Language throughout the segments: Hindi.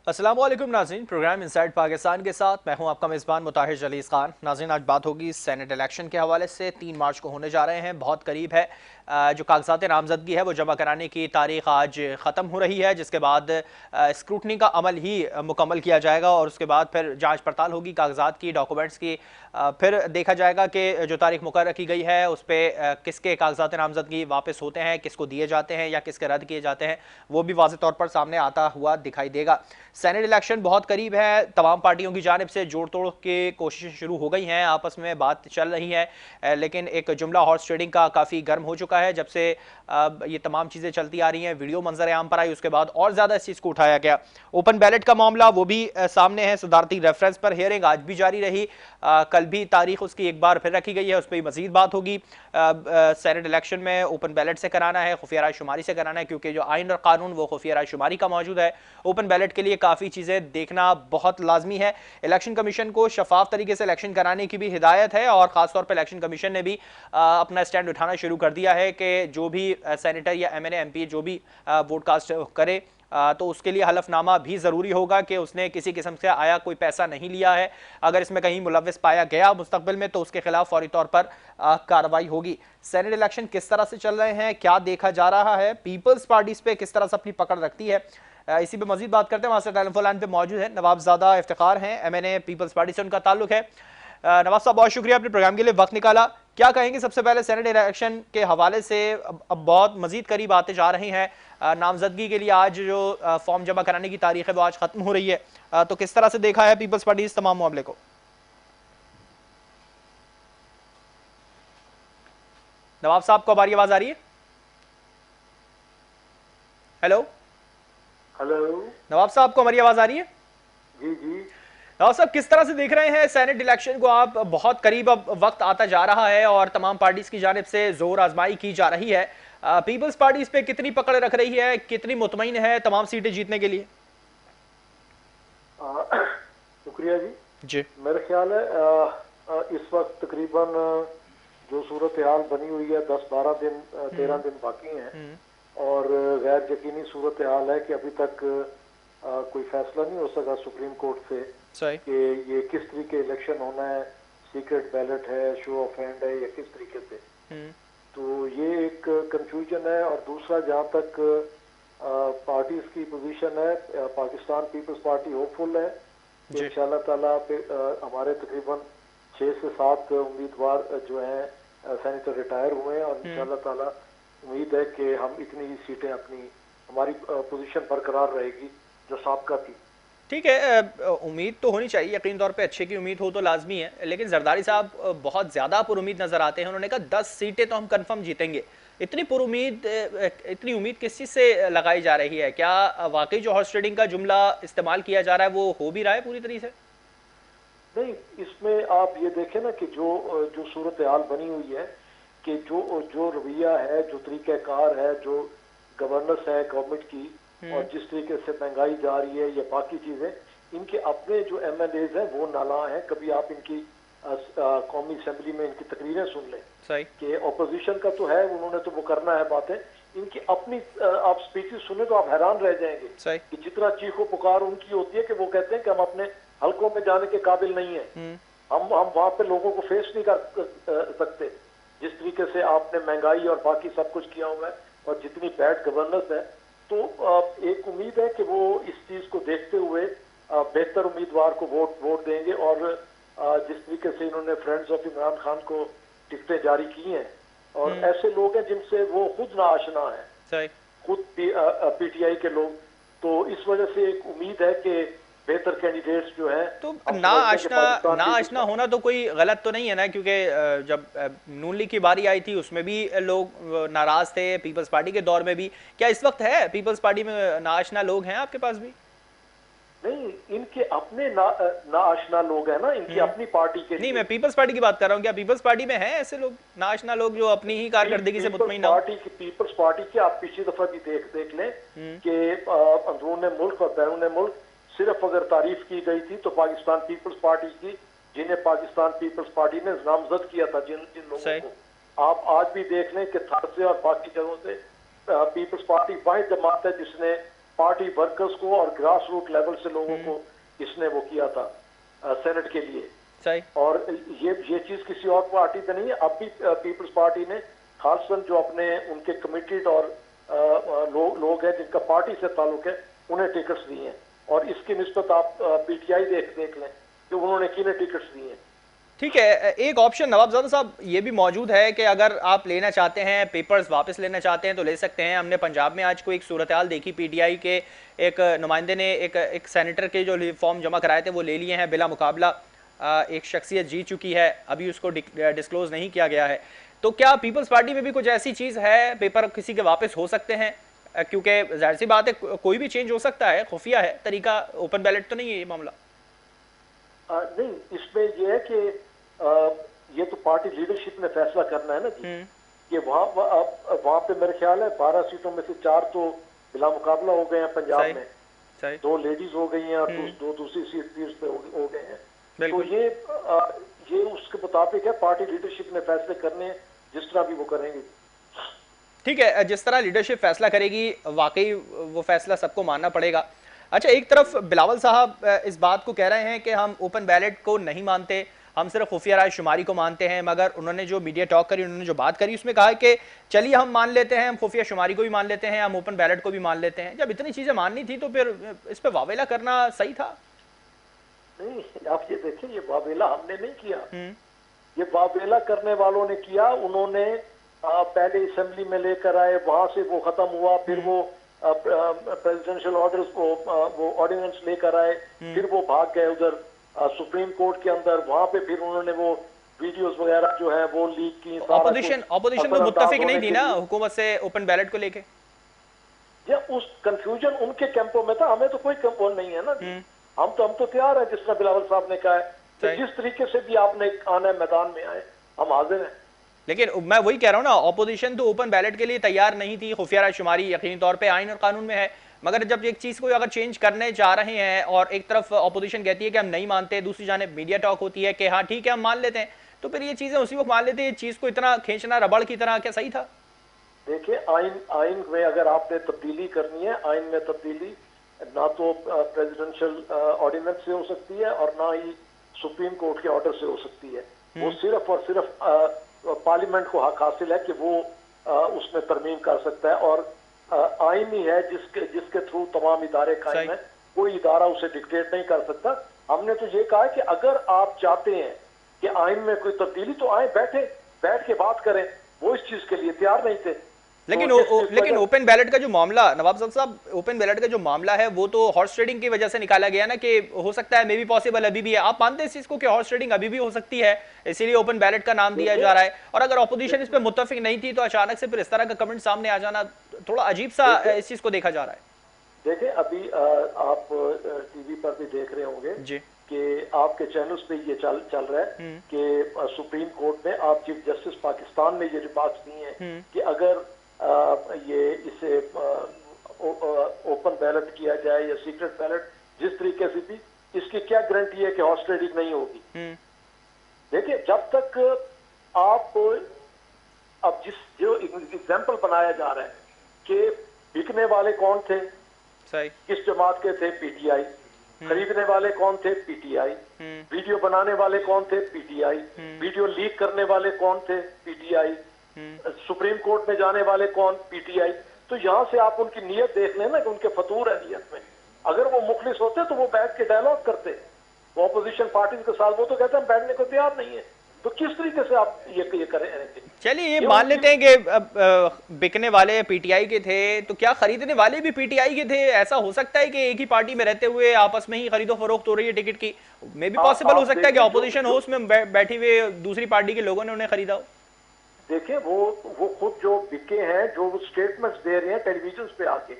अस्सलाम वालेकुम नाज़रीन, प्रोग्राम इनसाइड पाकिस्तान के साथ मैं हूं आपका मेज़बान मुताहिर जलीस खान। नाज़रीन, आज बात होगी सेनेट इलेक्शन के हवाले से। 3 मार्च को होने जा रहे हैं, बहुत करीब है। जो कागजात नामजदगी है वो जमा कराने की तारीख आज ख़त्म हो रही है, जिसके बाद स्क्रूटनी का अमल ही मुकम्मल किया जाएगा और उसके बाद फिर जाँच पड़ताल होगी कागजात की, डॉक्यूमेंट्स की। फिर देखा जाएगा कि जो तारीख मुकर्रर की गई है उस पर किसके कागजात नामजदगी वापस होते हैं, किसको दिए जाते हैं या किसके रद्द किए जाते हैं, वो भी वाज़ेह तौर पर सामने आता हुआ दिखाई देगा। सेनेट इलेक्शन बहुत करीब है, तमाम पार्टियों की जानिब से जोड़ तोड़ के कोशिशें शुरू हो गई हैं, आपस में बात चल रही है, लेकिन एक जुमला हॉर्स ट्रेडिंग का काफ़ी गर्म हो चुका है। जब से ये तमाम चीज़ें चलती आ रही हैं, वीडियो मंजर आम पर आई, उसके बाद और ज़्यादा इस चीज़ को उठाया गया। ओपन बैलेट का मामला वो भी सामने है, सदारती रेफरेंस पर हेयरिंग आज भी जारी रही। कल भी तारीख उसकी एक बार फिर रखी गई है, उस पर मजीद बात होगी। सेनेट इलेक्शन में ओपन बैलेट से कराना है, खुफिया रायशुमारी से कराना है, क्योंकि जो आइन और कानून वो खुफिया रायशुमारी का मौजूद है। ओपन बैलेट के लिए काफ़ी चीज़ें देखना बहुत लाजमी है। इलेक्शन कमीशन को शफाफ तरीके से इलेक्शन कराने की भी हिदायत है और ख़ासतौर पर इलेक्शन कमीशन ने भी अपना स्टैंड उठाना शुरू कर दिया है कि जो भी सेनेटर या एमएनए एमपी जो भी वोट कास्ट करे तो उसके लिए हलफनामा भी ज़रूरी होगा कि उसने किसी किस्म से आया कोई पैसा नहीं लिया है। अगर इसमें कहीं मुलव्विस पाया गया मुस्तकबिल में तो उसके खिलाफ फौरी तौर पर कार्रवाई होगी। सेनेट इलेक्शन किस तरह से चल रहे हैं, क्या देखा जा रहा है, पीपल्स पार्टी इस पर किस तरह से अपनी पकड़ रखती है, इसी पे मजीद बात करते हैं। वहाँ से टेलीफोन लाइन पे मौजूद है नवाबजादा इफ्तिखार हैं, एमएनए पीपल्स पार्टी से उनका ताल्लुक है। नवाब साहब, बहुत शुक्रिया अपने प्रोग्राम के लिए वक्त निकाला। क्या कहेंगे सबसे पहले सेनेट इलेक्शन के हवाले से? अब बहुत मजीद करीब आते जा रहे हैं, नामजदगी के लिए आज जो फॉर्म जमा कराने की तारीख है वो आज खत्म हो रही है, तो किस तरह से देखा है पीपल्स पार्टी इस तमाम मामले को? नवाब साहब को हमारी आवाज आ रही है? Hello hello. नवाब साहब को हमारी आवाज आ रही है? जी जी। नवाब साहब, किस तरह से देख रहे हैं सेनेट इलेक्शन को आप? बहुत करीब अब वक्त आता जा रहा है और तमाम पार्टीज की जानिब से जोर आजमाई की जा रही है। पीपल्स पार्टी इस पे कितनी पकड़ रख रही है, कितनी मुतमईन है तमाम सीटें जीतने के लिए? शुक्रिया जी। जी। मेरा ख्याल है इस वक्त तकरीबन जो सूरत हाल बनी हुई है 10-12 दिन 13 दिन बाकी हैं और गैर यकीनी सूरत हाल है कि अभी तक कोई फैसला नहीं हो सका सुप्रीम कोर्ट से सही। कि ये किस तरीके इलेक्शन होना है, सीक्रेट बैलेट है, शो ऑफ हैंड है या किस तरीके से। तो ये एक कंफ्यूजन है। और दूसरा, जहाँ तक पार्टीज की पोजीशन है, पाकिस्तान पीपल्स पार्टी होपफुल है कि इंशाल्लाह ताला हमारे तकरीबन 6 से 7 उम्मीदवार जो हैं सेनेटर रिटायर हुए हैं और इंशाल्लाह ताला उम्मीद है कि हम इतनी ही सीटें हमारी पोजीशन बरकरार रहेगी जो साबका थी। ठीक है, उम्मीद तो होनी चाहिए, यकीन तौर पे अच्छे की उम्मीद हो तो लाजमी है, लेकिन जरदारी साहब बहुत ज़्यादा पुरुमीद नज़र आते हैं। उन्होंने कहा 10 सीटें तो हम कंफर्म जीतेंगे। इतनी पुरुमीद, इतनी उम्मीद किस चीज़ से लगाई जा रही है? क्या वाकई जो हॉर्स ट्रेडिंग का जुमला इस्तेमाल किया जा रहा है वो हो भी रहा है पूरी तरीके से? नहीं, इसमें आप ये देखें ना कि जो जो सूरत हाल बनी हुई है कि जो जो रवैया है, जो तरीक़ाकार है, जो गवर्नेंस है गवर्नमेंट की और जिस तरीके से महंगाई जा रही है, ये बाकी चीजें, इनके अपने जो एमएलएज हैं वो नाला हैं। कभी आप इनकी कौमी असेंबली में इनकी तकरीरें सुन लें कि अपोजिशन का तो है, उन्होंने तो वो करना है बातें, इनकी अपनी आप स्पीचेस सुने तो आप हैरान रह जाएंगे कि जितना चीखो पुकार उनकी होती है कि वो कहते हैं कि हम अपने हलकों में जाने के काबिल नहीं है, हम वहां पे लोगों को फेस नहीं कर सकते। जिस तरीके से आपने महंगाई और बाकी सब कुछ किया हुआ है और जितनी बैड गवर्नेंस है, तो एक उम्मीद है कि वो इस चीज को देखते हुए बेहतर उम्मीदवार को वोट देंगे। और जिस तरीके से इन्होंने फ्रेंड्स ऑफ इमरान खान को टिकटें जारी की हैं और ऐसे लोग हैं जिनसे वो खुद नाआशना है, खुद पीटीआई के लोग, तो इस वजह से एक उम्मीद है कि बेहतर कैंडिडेट्स जो है। तो ना आशना होना तो कोई गलत तो नहीं है ना, क्योंकि जब नून लीग की बारी आई थी उसमें भी लोग नाराज थे, पीपल्स पार्टी के दौर में भी। क्या इस वक्त है पीपल्स पार्टी में ना आशना लोग हैं आपके पास भी? नहीं, इनके अपने ना आशना लोग हैं ना, इनकी अपनी पार्टी के। नहीं, मैं पीपल्स पार्टी की बात कर रहा हूँ। क्या पीपल्स पार्टी में है ऐसे लोग, ना आशना लोग, जो अपनी ही कारकर्दगी से मुतमईन ना हो? पीपल्स पार्टी की आप पिछली दफा भी देख लें कि अंदरूनी मुल्क और बैरून मुल्क सिर्फ अगर तारीफ की गई थी तो पाकिस्तान पीपल्स पार्टी की, जिन्हें पाकिस्तान पीपल्स पार्टी ने नामजद किया था, जिन लोगों को आप आज भी देख लें कि थर से और बाकी जगहों से पीपल्स पार्टी वाहिद जमात है जिसने पार्टी वर्कर्स को और ग्रास रूट लेवल से लोगों को इसने वो किया था सेनेट के लिए। सही। और ये चीज किसी और पार्टी पे नहीं है। अब भी पीपल्स पार्टी ने खासकर जो अपने उनके कमिटेड और लोग हैं जिनका पार्टी से ताल्लुक है, उन्हें टिकट्स दिए हैं। और इसकी निस्बत आप पीटीआई देख लें कि उन्होंने किन्हें टिकट्स दिए हैं। ठीक है, एक ऑप्शन नवाबजादा साहब ये भी मौजूद है कि अगर आप लेना चाहते हैं, पेपर्स वापस लेना चाहते हैं तो ले सकते हैं। हमने पंजाब में आज को एक सूरत हाल देखी, पीटीआई के एक नुमाइंदे ने एक सेनेटर के जो फॉर्म जमा कराए थे वो ले लिए हैं बिला मुकाबला। एक शख्सियत जीत चुकी है, अभी उसको डिस्क्लोज नहीं किया गया है। तो क्या पीपल्स पार्टी में भी कुछ ऐसी चीज़ है, पेपर किसी के वापस हो सकते हैं? क्योंकि जाहिर सी बात है कोई भी चेंज हो सकता है, खुफिया है तरीका, ओपन बैलेट तो नहीं है ये मामला। नहीं, इसमें यह है कि ये तो पार्टी लीडरशिप ने फैसला करना है ना जी कि वहाँ पे मेरे ख्याल है 12 सीटों में से 4 तो बिला मुकाबला हो गए हैं पंजाब में, 2 लेडीज हो गई हैं और 2 दूसरी सीट पे हो गए हैं। तो ये उसके मुताबिक है, पार्टी लीडरशिप ने फैसले करने हैं, जिस तरह भी वो करेंगे। ठीक है, जिस तरह लीडरशिप फैसला करेगी वाकई वो फैसला सबको मानना पड़ेगा। अच्छा, एक तरफ बिलावल साहब इस बात को कह रहे हैं कि हम ओपन बैलेट को नहीं मानते, हम सिर्फ खुफिया राय शुमारी को मानते हैं, मगर उन्होंने जो मीडिया टॉक करी, उन्होंने जो बात करी उसमें कहा कि चलिए हम मान लेते हैं, हम खुफिया शुमारी को भी मान लेते हैं, हम ओपन बैलेट को भी मान लेते हैं। जब इतनी चीजें माननी थी तो फिर इस पर वावेला करना सही था? नहीं, आप ये देखिए, ये वावेला हमने नहीं किया, ये वावेला करने वालों ने किया। उन्होंने पहले असेंबली में लेकर आए, वहां से वो खत्म हुआ, फिर वो प्रेसिडेंशियल ऑर्डर्स वो ऑर्डिनेंस लेकर आए, फिर वो भाग गए उधर सुप्रीम कोर्ट के अंदर, वहां पे फिर उन्होंने वो वीडियोस वगैरह जो है वो लीक की। ऑपोजिशन तो मुत्तफिक नहीं थी ना हुकूमत से ओपन बैलेट को लेके? या उस कंफ्यूजन उनके कैंपों में था, हमें तो कोई कैंपो नहीं है ना। हम तो तैयार है, जिस तरह बिलावल साहब ने कहा है, तो जिस तरीके से भी आपने आना है मैदान में आए, हम हाजिर हैं। लेकिन मैं वही कह रहा हूँ ना, ऑपोजिशन तो ओपन बैलेट के लिए तैयार नहीं थी। खुफिया राय शुमारी यकीनी तौर पे आइन और कानून में है, मगर जब एक चीज को अगर चेंज करने जा रहे हैं और एक तरफ ऑपोजिशन कहती है कि हम नहीं मानते, दूसरी जानिब मीडिया टॉक होती है कि हाँ ठीक है हम मान लेते हैं, तो फिर ये चीजें उसी वक्त मान लेते हैं। चीज को इतना खींचना रबड़ की तरह क्या सही था? देखिए, आइन में अगर आपने तब्दीली करनी है, आइन में तब्दीली ना तो प्रेसिडेंशियल ऑर्डिनेंस से हो सकती है और ना ही सुप्रीम कोर्ट के ऑर्डर से हो सकती है। वो सिर्फ और सिर्फ पार्लियामेंट को हक हासिल है कि वो उसमें तरमीम कर सकता है, और आइन ही है जिसके थ्रू तमाम इदारे कायम है। कोई इदारा उसे डिक्टेट नहीं कर सकता। हमने तो ये कहा है कि अगर आप चाहते हैं कि आइन में कोई तब्दीली, तो आए, बैठ के बात करें। वो इस चीज के लिए तैयार नहीं थे। लेकिन ओपन बैलेट का जो मामला, नवाब साहब, ओपन बैलेट का जो मामला है वो तो हॉर्स ट्रेडिंग की वजह से निकाला गया ना, कि हो सकता है मे बी पॉसिबल अभी भी है। आप मानते हैं इस चीज को कि हॉर्स ट्रेडिंग अभी भी हो सकती है, इसीलिए ओपन बैलेट का नाम दिया जा रहा है? और अगर ऑपोजिशन इस पर मुत्तफिक नहीं थी तो अचानक से फिर इस तरह का कमेंट सामने आ जाना थोड़ा अजीब सा इस चीज को देखा जा रहा है। देखिए, अभी आप टीवी पर भी देख रहे होंगे जी कि आपके चैनल्स पे ये चल रहा है कि सुप्रीम कोर्ट ने, आप चीफ जस्टिस पाकिस्तान ने ये रिमार्क्स दिए हैं कि अगर ये इसे ओपन बैलेट किया जाए या सीक्रेट बैलेट, जिस तरीके से भी, इसकी क्या गारंटी है कि हॉर्स ट्रेडिंग नहीं होगी? देखिए, जब तक आप अब जो एग्जाम्पल बनाया जा रहा है कि बिकने वाले कौन थे, सही, किस जमात के थे, पीटीआई, खरीदने वाले कौन थे, पीटीआई, वीडियो बनाने वाले कौन थे, पीटीआई, वीडियो लीक करने वाले कौन थे, पीटीआई, सुप्रीम कोर्ट में जाने वाले कौन, पीटीआई। तो यहां से आप उनकी नीयत देख लेना कि उनके फतूर है नीयत में। अगर वो मुखलिस होते तो वो बैठ के डायलॉग करते, वो अपोजिशन पार्टी के साथ। वो तो कहते हैं हम बैठने को तैयार नहीं है। तो किस तरीके से आप ये करें? चलिए ये मान लेते हैं कि बिकने वाले पीटीआई के थे, तो क्या खरीदने वाले भी पीटीआई के थे? ऐसा हो सकता है कि एक ही पार्टी में रहते हुए आपस में ही खरीदो फरोख्त हो रही है टिकट की? मे भी पॉसिबल हो सकता है कि ऑपोजिशन हो, उसमें बैठी हुए दूसरी पार्टी के लोगों ने उन्हें खरीदा हो। देखिए, वो खुद जो बिके हैं, जो स्टेटमेंट्स दे रहे हैं टेलीविजन पे आके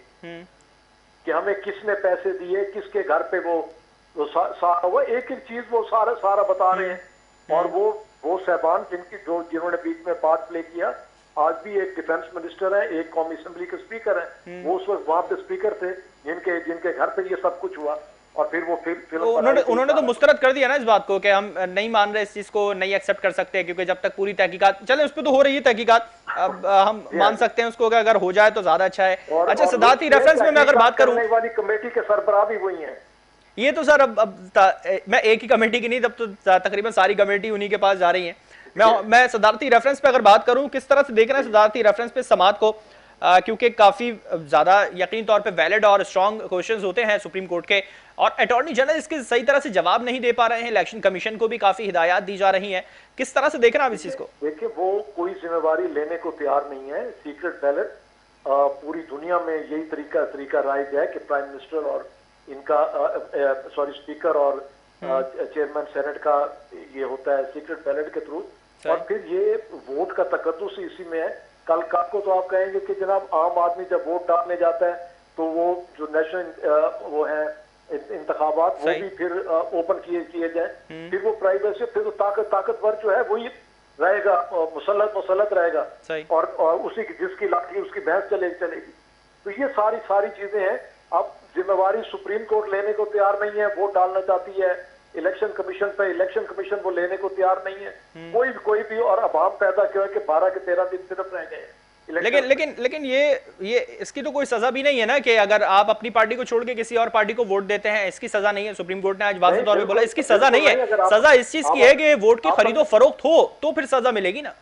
कि हमें किसने पैसे दिए, किसके घर पे वो एक एक चीज वो सारा बता रहे हैं। और वो साहबान जिन्होंने बीच में पार्ट प्ले किया, आज भी एक डिफेंस मिनिस्टर है, एक कौमी असेंबली के स्पीकर हैं, वो उस वक्त वहां पे स्पीकर थे जिनके घर पे ये सब कुछ हुआ। और फिर वो फिल्म तो उन्होंने तो मुस्तरद कर दिया ना इस बात को कि हम नहीं मान रहे, इस चीज को नहीं एक्सेप्ट कर सकते, क्योंकि जब तक पूरी तहकीकात चले, उस पर तो हो रही है तहकीकात, अब हम मान सकते हैं उसको कि अगर हो जाए तो ज्यादा अच्छा है। अच्छा, सदारती रेफरेंस में मैं अगर बात करूं, वाली कमेटी के सरबराह भी वही हैं। ये तो सर अब मैं एक ही कमेटी की नहीं, तब तो तकरीबन सारी कमेटी उन्हीं के पास जा रही है। मैं सदारती रेफरेंस पे अगर बात करूं, किस तरह से देख रहे हैं सदारती रेफरेंस पे समात को, क्योंकि काफी ज्यादा यकीन तौर पे वैलिड और स्ट्रांग क्वेश्चंस होते हैं सुप्रीम कोर्ट के, और अटॉर्नी जनरल इसके सही तरह से जवाब नहीं दे पा रहे हैं, इलेक्शन कमीशन को भी काफी हिदायत दी जा रही हैं, किस तरह से देख रहे हैं आप इस चीज को? देखिए, वो कोई जिम्मेवारी लेने को तैयार नहीं है। सीक्रेट बैलेट पूरी दुनिया में यही तरीका राइज है कि प्राइम मिनिस्टर और इनका स्पीकर और चेयरमैन सेनेट का ये होता है सीक्रेट बैलेट के थ्रू, और फिर ये वोट का तकद्दुस इसी में है। कल को तो आप कहेंगे कि जनाब आम आदमी जब वोट डालने जाता है तो वो जो नेशनल वो है इंतखाबात वो भी फिर ओपन किए जाए, फिर वो प्राइवेसी, फिर तो ताकतवर जो है वही रहेगा, मुसल्लत रहेगा, और उसी जिसकी लाठी उसकी भैंस चलेगी। तो ये सारी चीजें हैं। अब जिम्मेवारी सुप्रीम कोर्ट लेने को तैयार नहीं है, वोट डालना चाहती है इलेक्शन कमीशन पे, इलेक्शन कमीशन वो लेने को तैयार नहीं है, कोई भी, और अभाव पैदा क्यों है कि 12 के 13 दिन सिर्फ रह गए। लेकिन ये इसकी तो कोई सजा भी नहीं है ना, कि अगर आप अपनी पार्टी को छोड़ के किसी और पार्टी को वोट देते हैं, इसकी सजा नहीं है। सुप्रीम कोर्ट ने आज वाज़ेह तौर पे बोला इसकी सजा नहीं है, सजा इस चीज की है कि वोट की खरीदो फरोख्त हो तो फिर सजा मिलेगी ना।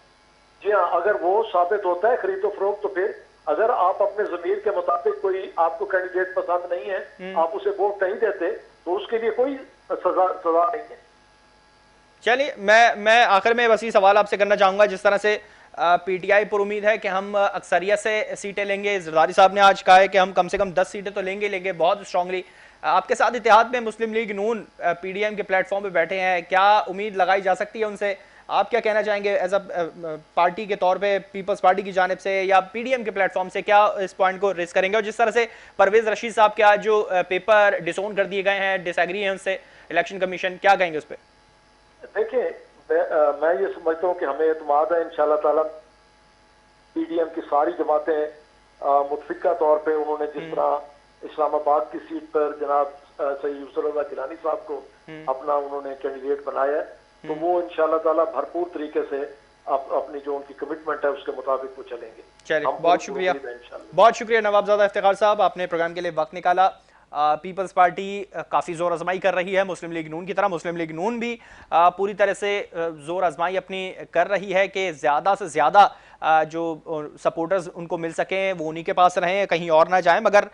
जी हाँ, अगर वो साबित होता है खरीदो फरोख्त, तो फिर अगर आप अपने जमीर के मुताबिक कोई आपको कैंडिडेट पसंद नहीं है, आप उसे वोट नहीं देते, तो उसके लिए कोई सजा नहीं है। चलिए, मैं आखिर में बस ये सवाल आपसे करना चाहूंगा, जिस तरह से पीटीआई पर उम्मीद है कि हम अक्सरियत से सीटें लेंगे, जरदारी साहब ने आज कहा है कि हम कम से कम 10 सीटें तो लेंगे बहुत स्ट्रांगली। आपके साथ इत्तेहाद में मुस्लिम लीग नून पीडीएम के प्लेटफॉर्म पे बैठे हैं, क्या उम्मीद लगाई जा सकती है उनसे? आप क्या कहना चाहेंगे एज अ पार्टी के तौर पे, पीपल्स पार्टी की जानिब से या पीडीएम के प्लेटफॉर्म से, क्या इस पॉइंट को रेस करेंगे? और जिस तरह से परवेज रशीद साहब के आज जो पेपर डिसोन कर दिए गए हैं, डिसएग्री है उनसे इलेक्शन कमीशन, क्या कहेंगे उस पर? देखिए, मैं ये समझता हूँ कि हमें एतमाद है इंशाल्लाह ताला, पीडीएम की सारी जमातें मुतफिका तौर पे, उन्होंने जिस तरह इस्लामाबाद की सीट पर जनाब सैयद यूसुफ रज़ा गिलानी साहब को अपना उन्होंने कैंडिडेट बनाया है, तो वो इंशाल्लाह ताला भरपूर तरीके से अपनी जो उनकी कमिटमेंट है उसके मुताबिक वो चलेंगे। चलिए, बहुत शुक्रिया नवाबजादा इफ्तिखार साहब, आपने प्रोग्राम के लिए वक्त निकाला। पीपल्स पार्टी काफ़ी ज़ोर आजमाई कर रही है मुस्लिम लीग नून की तरह, मुस्लिम लीग नून भी पूरी तरह से ज़ोर आजमाई अपनी कर रही है कि ज़्यादा से ज़्यादा जो सपोर्टर्स उनको मिल सकें वो उन्हीं के पास रहें, कहीं और ना जाएं। मगर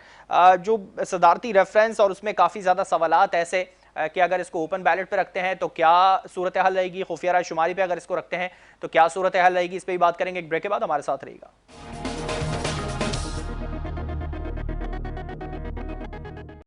जो सदारती रेफरेंस और उसमें काफ़ी ज़्यादा सवालात ऐसे कि अगर इसको ओपन बैलेट पे रखते हैं तो क्या सूरत हाल रहेगी, खुफिया राय शुमारी पे अगर इसको रखते हैं तो क्या सूरत हाल रहेगी, इस पर भी बात करेंगे। एक ब्रेक के बाद हमारे साथ रहेगा।